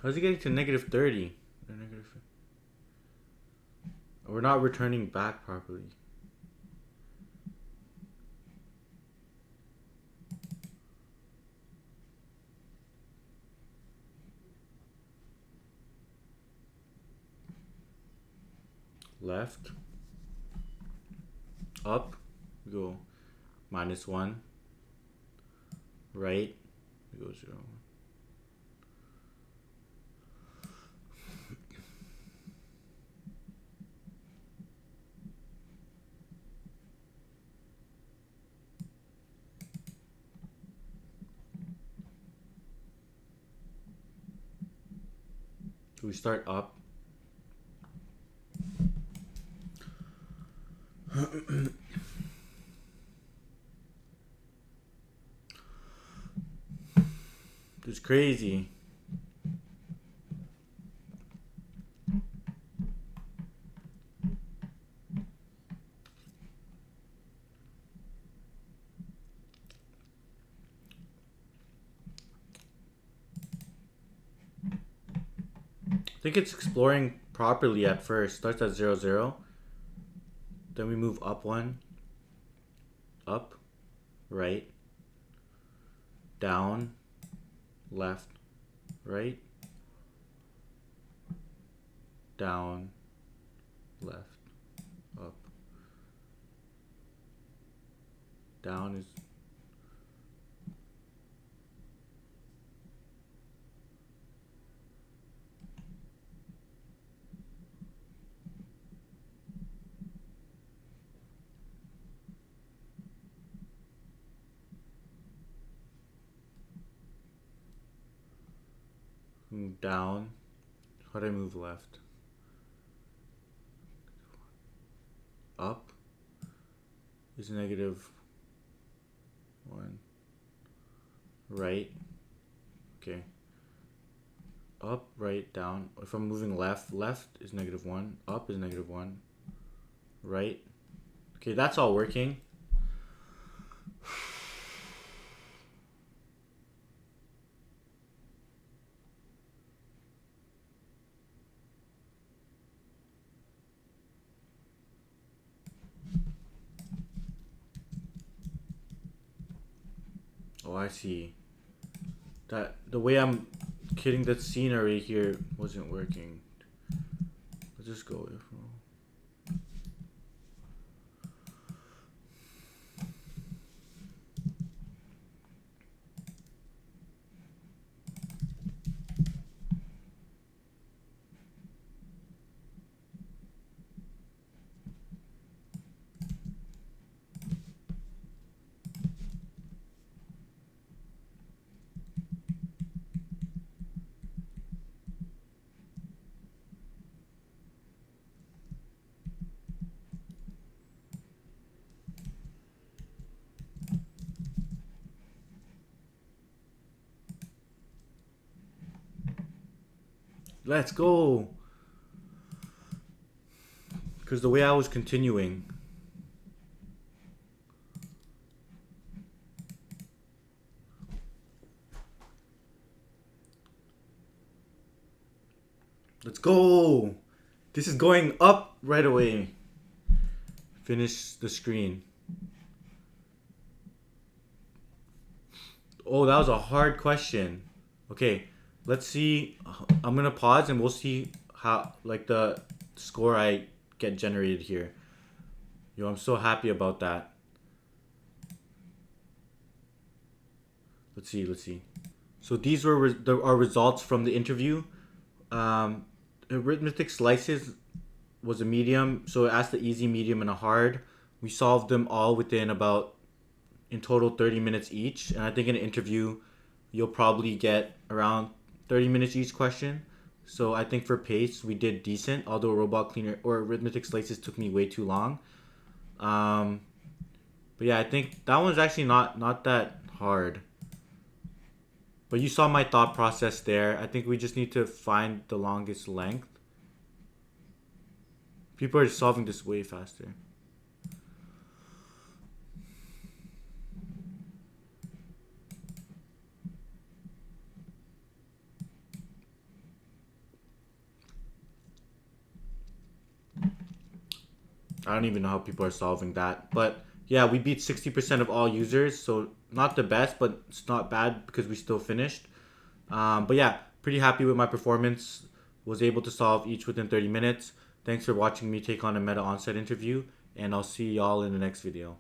How's it getting to negative 30? We're not returning back properly. Left. Up. We go -1. Right. We go 0. So we start up. It's crazy. I think it's exploring properly at first. Starts at 0, 0. Then we move up 1. Up. Right. Down. Left. Right. Down. Left. Up. Down is moving down. How do I move left? Up is -1. Right. Okay. Up, right, down. If I'm moving left, left is -1. Up is -1. Right. Okay, that's all working. Oh, I see. That the way I'm getting the scenery here wasn't working. Let's just go with. Let's go. Because the way I was continuing. Let's go. This is going up right away. Finish the screen. Oh, that was a hard question. Okay, let's see. I'm gonna pause and we'll see how like the score I get generated here. Yo, I'm so happy about that. Let's see. So these were our results from the interview. Arithmetic slices was a medium, so it asked the easy, medium, and a hard. We solved them all within about, in total, 30 minutes each. And I think in an interview, you'll probably get around 30 minutes each question. So I think for pace, we did decent, although robot cleaner or arithmetic slices took me way too long. But yeah, I think that one's actually not that hard. But you saw my thought process there. I think we just need to find the longest length. People are solving this way faster. I don't even know how people are solving that. But yeah, we beat 60% of all users. So not the best, but it's not bad because we still finished. But yeah, pretty happy with my performance. Was able to solve each within 30 minutes. Thanks for watching me take on a meta onsite interview. And I'll see y'all in the next video.